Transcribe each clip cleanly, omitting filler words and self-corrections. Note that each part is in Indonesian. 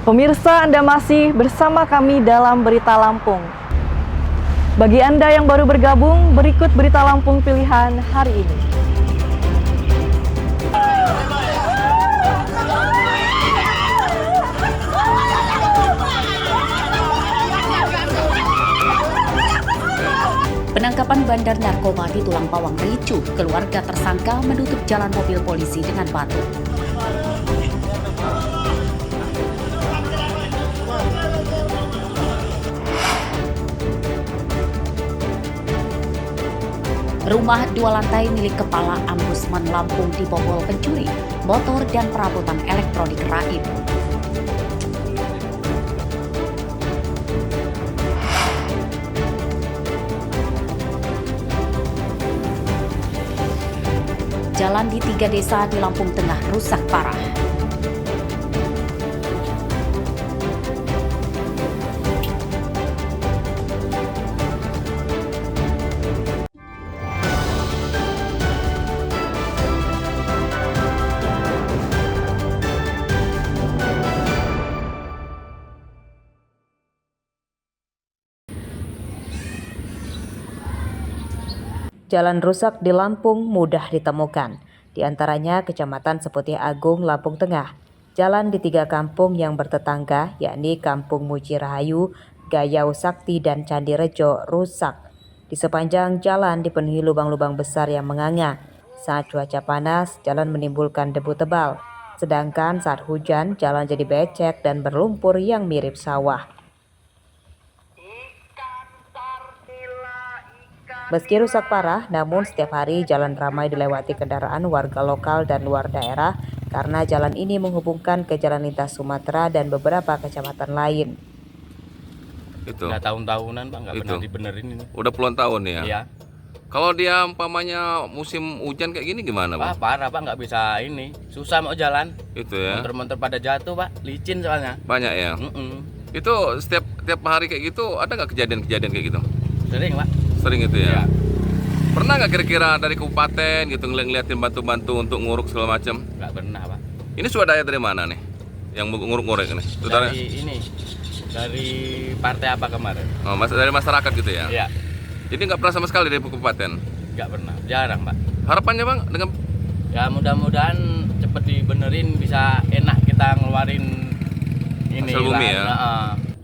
Pemirsa, Anda masih bersama kami dalam Berita Lampung. Bagi Anda yang baru bergabung, berikut Berita Lampung pilihan hari ini. Penangkapan bandar narkoba di Tulang Bawang ricuh, keluarga tersangka menutup jalan mobil polisi dengan batu. Rumah 2 lantai milik Kepala Ombudsman Lampung dibobol pencuri, motor dan perabotan elektronik raib. Jalan di 3 desa di Lampung Tengah rusak parah. Jalan rusak di Lampung mudah ditemukan, di antaranya Kecamatan Seputih Agung, Lampung Tengah. Jalan di 3 kampung yang bertetangga, yakni Kampung Muji Rahayu, Gayau Sakti, dan Candi Rejo rusak. Di sepanjang jalan dipenuhi lubang-lubang besar yang menganga. Saat cuaca panas, jalan menimbulkan debu tebal. Sedangkan saat hujan, jalan jadi becek dan berlumpur yang mirip sawah. Meski rusak parah, namun setiap hari jalan ramai dilewati kendaraan warga lokal dan luar daerah karena jalan ini menghubungkan ke jalan lintas Sumatera dan beberapa kecamatan lain. Itu. Udah tahun-tahunan Pak, nggak pernah dibenerin ini. Udah puluhan tahun ya? Iya. Kalau dia umpamanya musim hujan kayak gini gimana Pak? Parah Pak, nggak bisa ini. Susah mau jalan. Itu ya? Motor-motor pada jatuh Pak, licin soalnya. Banyak ya? Itu tiap hari kayak gitu, ada nggak kejadian-kejadian kayak gitu? Sering Pak. Sering itu ya? Iya. Pernah nggak kira-kira dari kabupaten gitu ngeliatin bantu-bantu untuk nguruk segala macam? Nggak pernah Pak. Ini swadaya dari mana nih? Yang nguruk-nguruk ini? Saudara? Dari partai apa kemarin? Oh, dari masyarakat gitu ya? Iya. Jadi nggak pernah sama sekali dari kabupaten? Nggak pernah, jarang Pak. Harapannya Bang dengan Ya mudah-mudahan cepet dibenerin, bisa enak kita ngeluarin ini hasil bumi ya?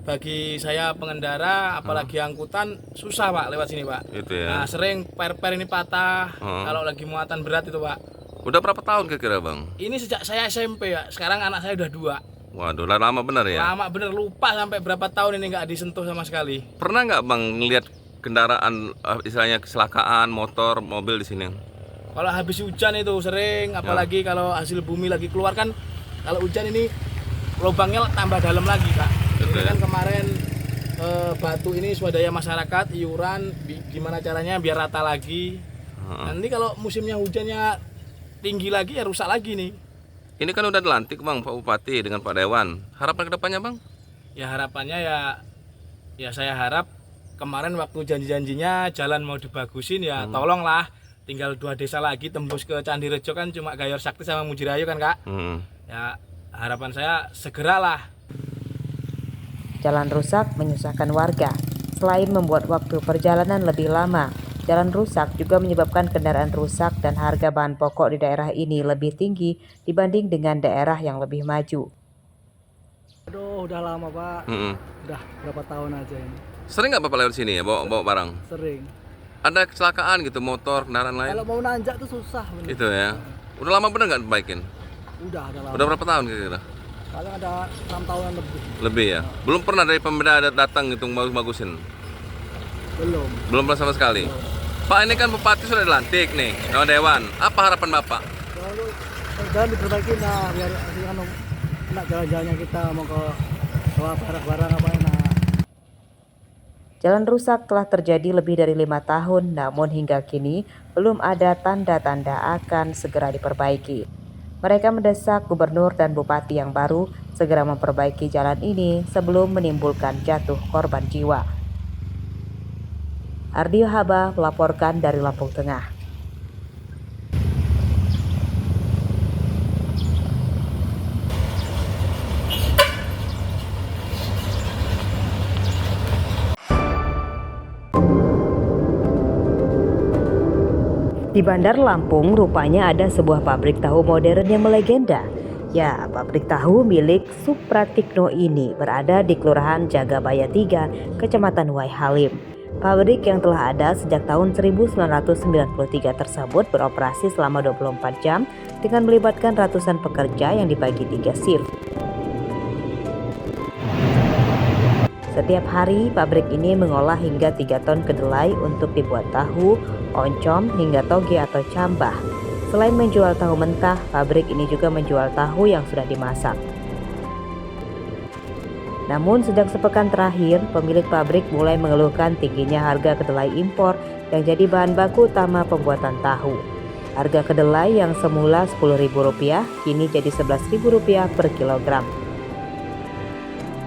Bagi saya pengendara, apalagi angkutan, susah Pak lewat sini Pak. Itu ya. Nah, sering per ini patah kalau lagi muatan berat itu Pak. Udah berapa tahun kira-kira Bang? Ini sejak saya SMP ya, sekarang anak saya udah 2. Waduh, lama bener ya? Lama bener, lupa sampai berapa tahun ini nggak disentuh sama sekali. Pernah nggak Bang ngelihat kendaraan istilahnya kecelakaan motor, mobil di sini? Kalau habis hujan itu sering, apalagi kalau hasil bumi lagi keluar kan, kalau hujan ini lubangnya tambah dalam lagi Kak. Ini kan kemarin batu ini swadaya masyarakat, iuran, gimana caranya biar rata lagi. Nanti kalau musimnya hujannya tinggi lagi ya rusak lagi nih. Ini kan udah dilantik Bang Pak Bupati dengan Pak Dewan. Harapan kedepannya Bang? Ya harapannya ya saya harap kemarin waktu janji-janjinya jalan mau dibagusin ya tolonglah. Tinggal 2 desa lagi tembus ke Candi Rejo kan cuma Gayau Sakti sama Muji Rahayu kan Kak. Ya harapan saya segeralah. Jalan rusak menyusahkan warga. Selain membuat waktu perjalanan lebih lama, jalan rusak juga menyebabkan kendaraan rusak dan harga bahan pokok di daerah ini lebih tinggi dibanding dengan daerah yang lebih maju. Aduh, udah lama Pak. Udah berapa tahun aja ini. Sering nggak Bapak lewat sini ya bawa barang? Sering. Ada kecelakaan gitu motor, kendaraan lain? Kalau mau nanjak tuh susah bener. Itu ya. Udah lama bener nggak dibaikin? Udah lama. Udah berapa tahun kira-kira? Paling ada 6 tahunan lebih. Lebih ya. Belum pernah dari pemerintah datang gitu bagus-bagusin. Belum. Belum pernah sama sekali. Pak, ini kan Bupati sudah dilantik nih, sama Dewan. Apa harapan Bapak? Lalu jalan diperbaiki nah biar kan enak jalan-jalannya kita mau ke bawa barang-barang apa enak. Jalan rusak telah terjadi lebih dari 5 tahun, namun hingga kini belum ada tanda-tanda akan segera diperbaiki. Mereka mendesak gubernur dan bupati yang baru segera memperbaiki jalan ini sebelum menimbulkan jatuh korban jiwa. Ardio Haba melaporkan dari Lampung Tengah. Di Bandar Lampung, rupanya ada sebuah pabrik tahu modern yang melegenda. Ya, pabrik tahu milik Supratikno ini berada di Kelurahan Jagabaya 3, Kecamatan Waihalim. Pabrik yang telah ada sejak tahun 1993 tersebut beroperasi selama 24 jam dengan melibatkan ratusan pekerja yang dibagi 3 shift. Setiap hari, pabrik ini mengolah hingga 3 ton kedelai untuk dibuat tahu, oncom, hingga toge atau cambah. Selain menjual tahu mentah, pabrik ini juga menjual tahu yang sudah dimasak. Namun sejak sepekan terakhir, pemilik pabrik mulai mengeluhkan tingginya harga kedelai impor yang jadi bahan baku utama pembuatan tahu. Harga kedelai yang semula Rp10.000 kini jadi Rp11.000 per kilogram.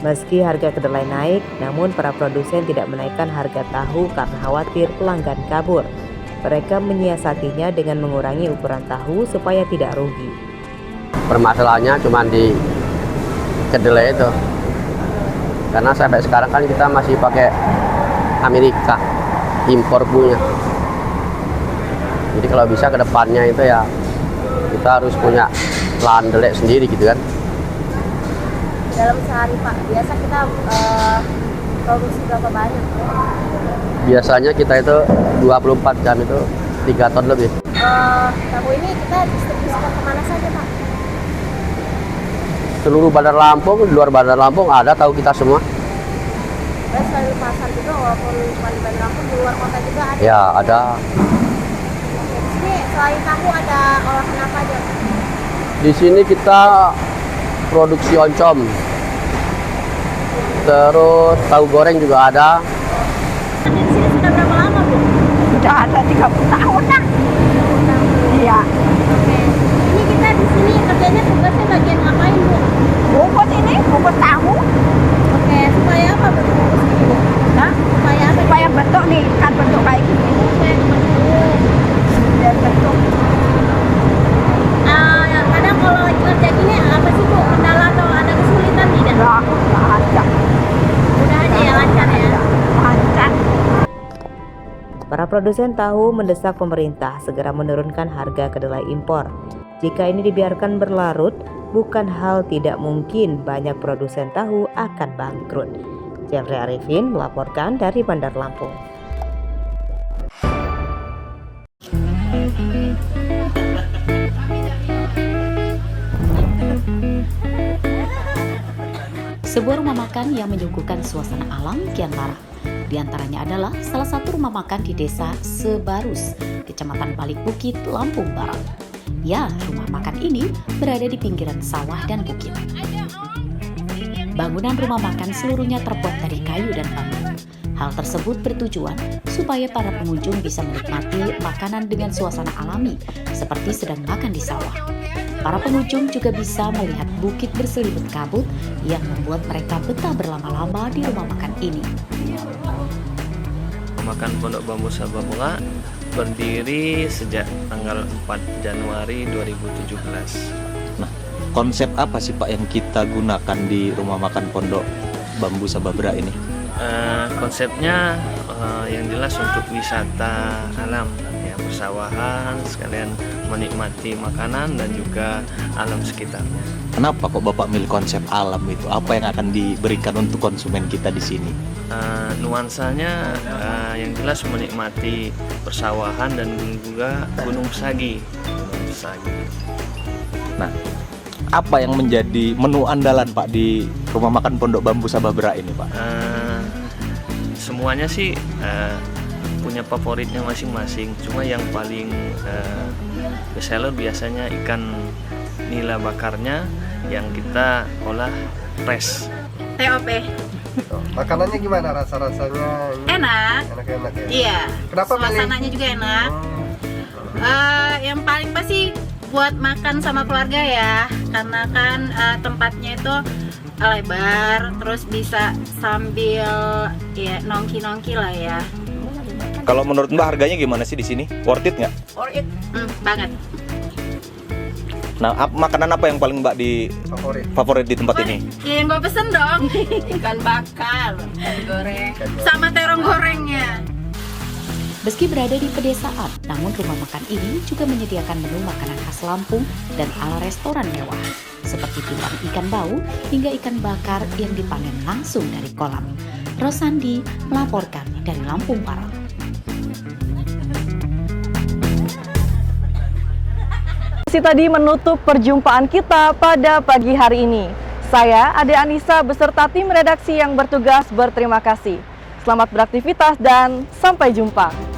Meski harga kedelai naik, namun para produsen tidak menaikkan harga tahu karena khawatir pelanggan kabur. Mereka menyiasatinya dengan mengurangi ukuran tahu supaya tidak rugi. Permasalahannya cuma di kedelai itu. Karena sampai sekarang kan kita masih pakai Amerika, impor punya. Jadi kalau bisa ke depannya itu ya kita harus punya lahan kedelai sendiri gitu kan. Dalam sehari Pak, biasa kita produksi berapa banyak? Biasanya kita itu 24 jam itu 3 ton lebih. Tahu ini kita distribusikan kemana saja Pak? Seluruh Bandar Lampung, di luar Bandar Lampung ada tahu kita semua. Terus selain pasar juga, walaupun cuma di Bandar Lampung, di luar kota juga ada? Ya ada. Di sini selain tahu ada olahan apa aja? Di sini kita produksi oncom, terus tahu goreng juga ada. Di sini sudah berapa lama Bu? Sudah ada 30 tahun lah. Iya. Oke. Ini kita di sini kerjanya tugasnya bagian ngapain Bu? Bungkus ini, bungkus tahu. Oke, supaya apa Bu bungkus ini Bu? Nah, Supaya apa? supaya bentuk nih, kan bentuk kayak gini. Supaya bentuk. Dan bentuk. Kadang kalau lagi kerja gini apa sih Bu? Kendala atau ada kesulitan tidak? Nggak ada. Udah aja ya, lancar ya? Lancar. Para produsen tahu mendesak pemerintah segera menurunkan harga kedelai impor. Jika ini dibiarkan berlarut, bukan hal tidak mungkin banyak produsen tahu akan bangkrut. Jeffrey Arifin melaporkan dari Bandar Lampung. Sebuah rumah makan yang menyuguhkan suasana alam kian lara. Di antaranya adalah salah satu rumah makan di desa Sebarus, Kecamatan Balik Bukit, Lampung Barat. Ya, rumah makan ini berada di pinggiran sawah dan bukit. Bangunan rumah makan seluruhnya terbuat dari kayu dan bambu. Hal tersebut bertujuan supaya para pengunjung bisa menikmati makanan dengan suasana alami, seperti sedang makan di sawah. Para pengunjung juga bisa melihat bukit berselimut kabut yang membuat mereka betah berlama-lama di rumah makan ini. Makan Pondok Bambu Sabah Bunga berdiri sejak tanggal 4 Januari 2017. Nah, konsep apa sih Pak yang kita gunakan di rumah makan Pondok Bambu Sababra ini? Konsepnya yang jelas untuk wisata alam, ya, persawahan, sekalian menikmati makanan dan juga alam sekitarnya. Kenapa kok Bapak milih konsep alam itu? Apa yang akan diberikan untuk konsumen kita di sini? Nuansanya yang jelas menikmati persawahan dan juga Gunung Sagi. Nah, apa yang menjadi menu andalan Pak di rumah makan Pondok Bambu Sababra ini Pak? Semuanya sih punya favoritnya masing-masing. Cuma yang paling bestseller biasanya ikan nila bakarnya yang kita olah fresh. TOP. Makanannya gimana rasa-rasanya? Enak. Enak-enak ya? Iya. Kenapa suasananya juga enak. Yang paling pasti buat makan sama keluarga ya, karena kan tempatnya itu lebar, terus bisa sambil ya nongki-nongki lah ya. Kalau menurut Mbak harganya gimana sih di sini? Worth it nggak? Worth it, banget. Nah, makanan apa yang paling Mbak favorit di tempat ini? Ya yang gue pesen dong, ikan bakar, goreng, sama terong gorengnya. Meski berada di pedesaan, namun rumah makan ini juga menyediakan menu makanan khas Lampung dan ala restoran mewah, seperti tulang ikan bau hingga ikan bakar yang dipanen langsung dari kolam. Rosandi melaporkan dari Lampung Barat. Tadi menutup perjumpaan kita pada pagi hari ini. Saya, Ade Anissa, beserta tim redaksi yang bertugas berterima kasih. Selamat beraktivitas dan sampai jumpa.